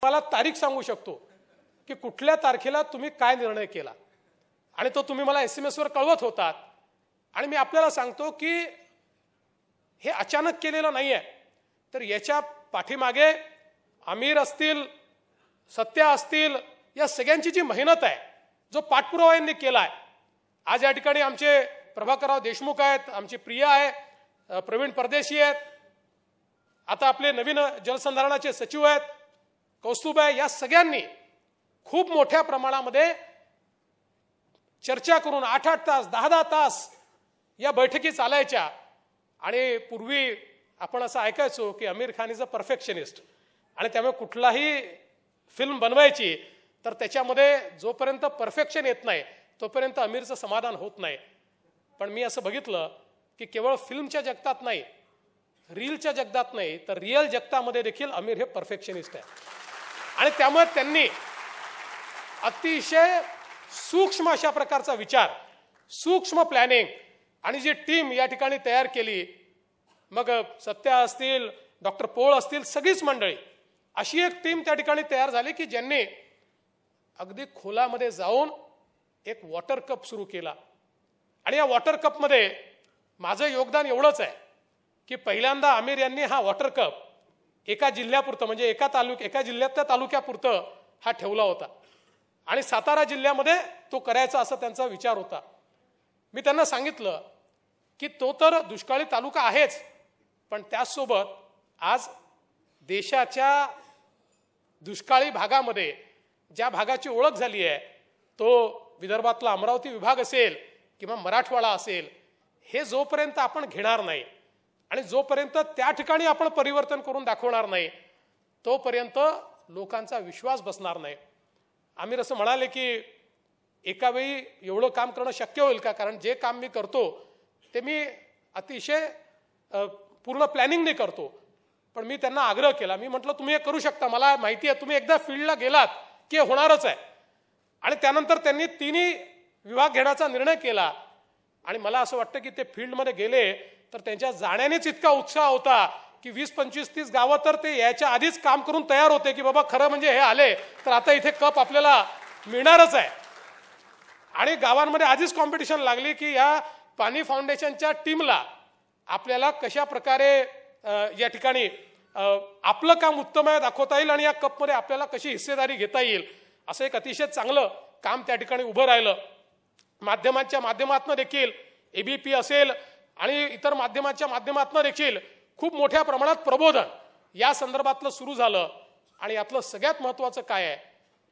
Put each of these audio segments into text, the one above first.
तुम्हाला तारीख सांगू शकतो की कुठल्या तारखेला तुम्ही काय निर्णय केला आणि तो तुम्ही मला SMS वर कळवत होतात. आणि मी आपल्याला सांगतो की हे अचानक केलेलं नाहीये, तर याच्या पाठीमागे आमिर असतील, सत्या असतील, या सगळ्यांची जी मेहनत आहे, जो पाठपुरावा यांनी केलाय. आज या ठिकाणी आमचे प्रभाकरराव देशमुख आहेत, आमची प्रिया आहे, प्रवीण परदेशी आहेत, आता आपले नवीन जलसंधारणाचे सचिव आहेत कौस्तुभ आहे. या सगळ्यांनी खूप मोठ्या प्रमाणामध्ये चर्चा करून 8-8 तास 10-10 तास या बैठकी चालायच्या. आणि पूर्वी आपण असं ऐकायचो की Aamir Khan is a perfectionist, आणि त्यामुळे कुठलाही फिल्म बनवायची तर त्याच्यामध्ये जोपर्यंत परफेक्शन येत नाही तोपर्यंत आमिरचं समाधान होत नाही. पण मी असं बघितलं की केवळ फिल्मच्या जगतात नाही, रीलच्या जगतात नाही, तर रिअल जगतामध्ये देखील आमिर हे परफेक्शनिस्ट आहे. आणि त्यामुळे त्यांनी अतिशय सूक्ष्म अशा प्रकारचा विचार, सूक्ष्म प्लॅनिंग आणि जी टीम या ठिकाणी तयार केली, मग सत्या असतील, डॉक्टर पोळ असतील, सगळीच मंडळी, अशी एक टीम त्या ठिकाणी तयार झाली की ज्यांनी अगदी खोलामध्ये जाऊन एक वॉटर कप सुरू केला. आणि या वॉटर कपमध्ये माझं योगदान एवढंच आहे की पहिल्यांदा आमिर यांनी हा वॉटर कप एका जिल्ह्यापुरतं, म्हणजे एका जिल्ह्यातल्या तालुक्यापुरतं हा ठेवला होता. आणि सातारा जिल्ह्यामध्ये तो करायचा असा त्यांचा विचार होता. मी त्यांना सांगितलं की तो तर दुष्काळी तालुका आहेच, पण त्याचसोबत आज देशाच्या दुष्काळी भागामध्ये ज्या भागाची ओळख झाली आहे, तो विदर्भातला अमरावती विभाग असेल किंवा मराठवाडा असेल, हे जोपर्यंत आपण घेणार नाही आणि जोपर्यंत त्या ठिकाणी आपण परिवर्तन करून दाखवणार नाही तोपर्यंत लोकांचा विश्वास बसणार नाही. आमिर असं म्हणाले की एका वेळी एवढं काम करणं शक्य होईल का, कारण जे काम मी करतो ते मी अतिशय पूर्ण प्लॅनिंगने करतो. पण मी त्यांना आग्रह केला, मी म्हटलं तुम्ही हे करू शकता, मला माहिती आहे, तुम्ही एकदा फील्डला गेलात की होणारच आहे. आणि त्यानंतर त्यांनी तिन्ही विभाग घेण्याचा निर्णय केला. आणि मला असं वाटतं की ते फील्डमध्ये गेले तर त्यांच्या जाण्यानेच इतका उत्साह होता की 20, 25, 30 गावं तर ते याच्या आधीच काम करून तयार होते की बाबा खरं म्हणजे हे आले तर आता इथे कप आपल्याला मिळणारच आहे. आणि गावांमध्ये आधीच कॉम्पिटिशन लागली की या पाणी फाउंडेशनच्या टीमला आपल्याला कशा प्रकारे या ठिकाणी आपलं काम उत्तम आहे दाखवता येईल आणि या कपमध्ये आपल्याला कशी हिस्सेदारी घेता येईल, असं एक अतिशय चांगलं काम त्या ठिकाणी उभं राहिलं. माध्यमांच्या माध्यमातून देखील, ABP असेल आणि इतर माध्यमांच्या माध्यमातून देखील खूप मोठ्या प्रमाणात प्रबोधन या संदर्भातलं सुरू झालं. आणि यातलं सगळ्यात महत्त्वाचं काय आहे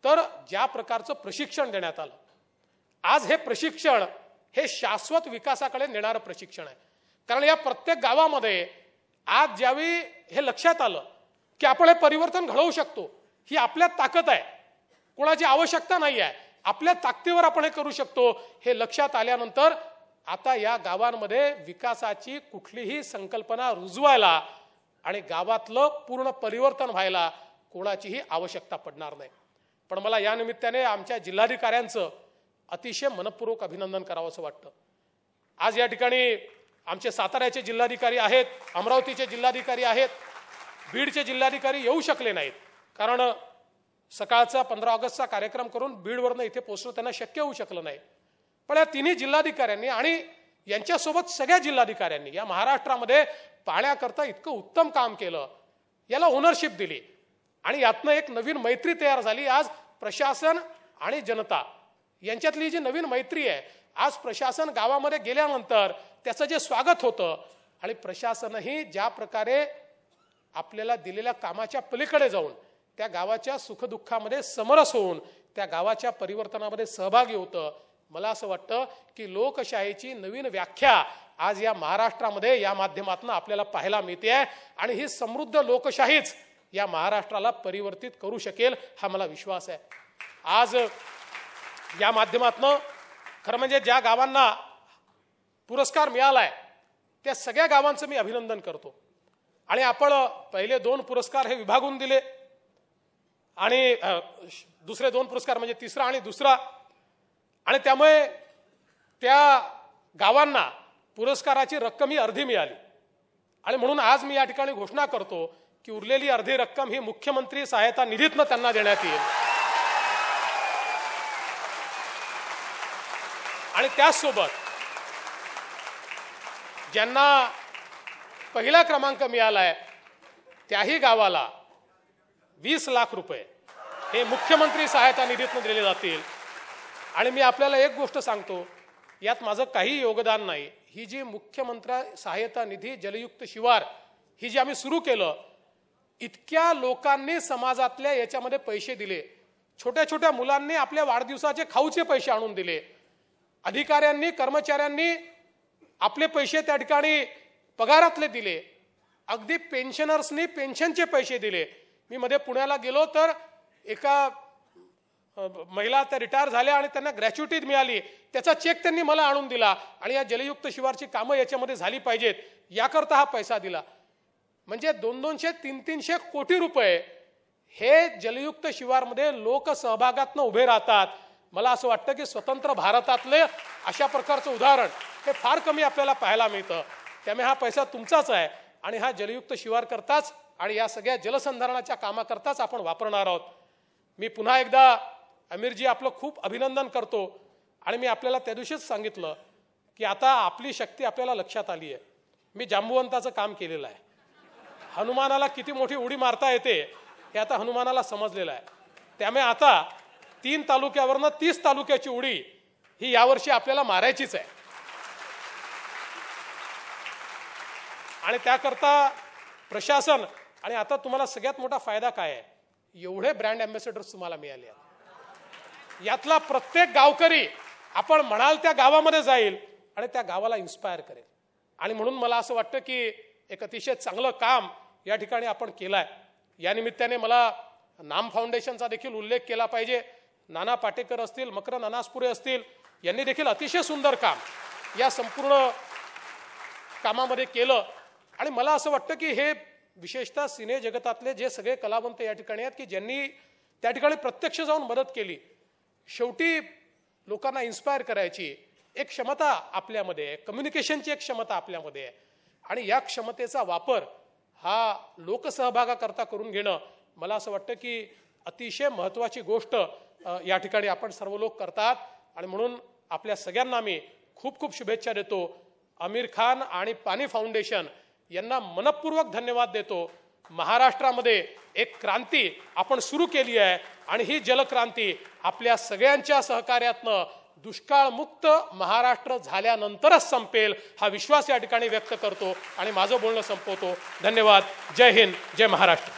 तर ज्या प्रकारचं प्रशिक्षण देण्यात आलं, आज हे प्रशिक्षण हे शाश्वत विकासाकडे नेणारं प्रशिक्षण आहे. कारण या प्रत्येक गावामध्ये आज ज्यावेळी हे लक्षात आलं की आपण हे परिवर्तन घडवू शकतो, ही आपल्यात ताकद आहे, कोणाची आवश्यकता नाही आहे, आपल्या ताकदीवर आपण हे करू शकतो, हे लक्षात आल्यानंतर आता या गावांमध्ये विकासाची कुठलीही संकल्पना रुजवायला आणि गावातलं पूर्ण परिवर्तन व्हायला कोणाचीही आवश्यकता पडणार नाही. पण मला या निमित्ताने आमच्या जिल्हाधिकाऱ्यांचं अतिशय मनपूर्वक अभिनंदन करावंसं वाटतं. आज या ठिकाणी आमचे साताऱ्याचे जिल्हाधिकारी आहेत, अमरावतीचे जिल्हाधिकारी आहेत, बीडचे जिल्हाधिकारी येऊ शकले नाहीत कारण सकाळचा 15 ऑगस्टचा कार्यक्रम करून बीडवरनं इथे पोहोचणं त्यांना शक्य होऊ शकलं नाही. पण या तिन्ही जिल्हाधिकाऱ्यांनी आणि यांच्यासोबत सगळ्या जिल्हाधिकाऱ्यांनी या महाराष्ट्रामध्ये पाण्याकरता इतकं उत्तम काम केलं, याला ओनरशिप दिली आणि यातनं एक नवीन मैत्री तयार झाली. आज प्रशासन आणि जनता यांच्यातली जी नवीन मैत्री आहे, आज प्रशासन गावामध्ये गेल्यानंतर त्याचं जे स्वागत होतं आणि प्रशासनही ज्या प्रकारे आपल्याला दिलेल्या कामाच्या पलीकडे जाऊन त्या गावाच्या सुखदुःखामध्ये समरस होऊन त्या गावाच्या परिवर्तनामध्ये सहभागी होतं. मला असं वाटतं की लोकशाहीची नवीन व्याख्या आज या महाराष्ट्रामध्ये या माध्यमातून आपल्याला पाहायला मिळते आहे आणि ही समृद्ध लोकशाहीच या महाराष्ट्राला परिवर्तित करू शकेल हा मला विश्वास आहे. आज या माध्यमातून खरं म्हणजे ज्या गावांना पुरस्कार मिळालाय त्या सगळ्या गावांचं मी अभिनंदन करतो. आणि आपण पहिले 2 पुरस्कार हे विभागून दिले आणि दुसरे 2 पुरस्कार म्हणजे तिसरा आणि दुसरा, आणि त्यामुळे त्या गावांना पुरस्काराची रक्कम ही अर्धी मिळाली. आणि म्हणून आज मी या ठिकाणी घोषणा करतो की उरलेली अर्धी रक्कम ही मुख्यमंत्री सहायता निधीतनं त्यांना देण्यात येईल। आणि त्याचसोबत ज्यांना पहिला क्रमांक मिळालाय त्याही गावाला 20 लाख रुपये हे मुख्यमंत्री सहायता निधीतून दिले जातील। आणि मी आपल्याला एक गोष्ट सांगतो, यात माझं काही योगदान नाही। ही जी मुख्यमंत्री सहायता निधी जलयुक्त शिवार ही जी आम्ही सुरू केलं, इतक्या लोकांनी समाजातल्या याच्यामध्ये पैसे दिले, छोट्या छोट्या मुलांनी आपल्या वाढदिवसाचे खाऊचे पैसे आणून दिले, अधिकाऱ्यांनी कर्मचाऱ्यांनी आपले पैसे त्या ठिकाणी पगारातले दिले, अगदी पेन्शनर्सनी पेन्शनचे पैसे दिले। मी मध्ये पुण्याला गेलो तर एका महिला त्या रिटायर झाल्या आणि त्यांना ग्रॅच्युटी मिळाली, त्याचा चेक त्यांनी मला आणून दिला आणि या जलयुक्त शिवारची कामं याच्यामध्ये झाली पाहिजेत याकरता हा पैसा दिला। म्हणजे 200, 300 कोटी रुपये हे जलयुक्त शिवारमध्ये लोक सहभागातनं उभे राहतात। मला असं वाटतं की स्वतंत्र भारतातले अशा प्रकारचं उदाहरण हे फार कमी आपल्याला पाहायला मिळतं। त्यामुळे हा पैसा तुमचाच आहे आणि हा जलयुक्त शिवार करताच आणि या सगळ्या जलसंधारणाच्या कामाकरताच आपण वापरणार आहोत। मी पुन्हा एकदा अमीरजी आपलं खूप अभिनंदन करतो आणि मी आपल्याला त्या दिवशीच सांगितलं की आता आपली शक्ती आपल्याला लक्षात आली आहे। मी जांबुवंताचं काम केलेलं आहे, हनुमानाला किती मोठी उडी मारता येते हे आता हनुमानाला समजलेलं आहे। त्यामुळे आता 3 तालुक्यावरनं 30 तालुक्याची उडी ही यावर्षी आपल्याला मारायचीच आहे। आणि त्याकरता प्रशासन आणि आता तुम्हाला सगळ्यात मोठा फायदा काय आहे, एवढे ब्रँड अँबॅसेडर्स तुम्हाला मिळाले आहेत। यातला प्रत्येक गावकरी आपण म्हणाल त्या गावामध्ये जाईल आणि त्या गावाला इन्स्पायर करेल। आणि म्हणून मला असं वाटतं की एक अतिशय चांगलं काम या ठिकाणी आपण केलंय। या निमित्ताने मला नाम फाउंडेशनचा देखील उल्लेख केला पाहिजे। नाना पाटेकर असतील, मकरंद अनासपुरे असतील, यांनी देखील अतिशय सुंदर काम या संपूर्ण कामामध्ये केलं। आणि मला असं वाटतं की हे विशेषतः सिने जगतातले जे सगळे कलावंत या ठिकाणी आहेत की ज्यांनी त्या ठिकाणी प्रत्यक्ष जाऊन मदत केली, शेवटी लोकांना इन्स्पायर करायची एक क्षमता आपल्यामध्ये आहे, कम्युनिकेशनची एक क्षमता आपल्यामध्ये आहे। आणि या क्षमतेचा वापर हा लोकसहभागाकरता करून घेणं मला असं वाटतं की अतिशय महत्त्वाची गोष्ट या ठिकाणी आपण सर्व लोक करतात। आणि म्हणून आपल्या सगळ्यांना मी खूप खूप शुभेच्छा देतो। आमिर खान आणि पाणी फाउंडेशन यांना मनपूर्वक धन्यवाद देतो। महाराष्ट्रामध्ये एक क्रांती आपण सुरू केली आहे आणि ही जलक्रांती आपल्या सगळ्यांच्या सहकार्यातनं दुष्काळमुक्त महाराष्ट्र झाल्यानंतरच संपेल हा विश्वास या ठिकाणी व्यक्त करतो आणि माझं बोलणं संपवतो। धन्यवाद। जय हिंद, जय महाराष्ट्र।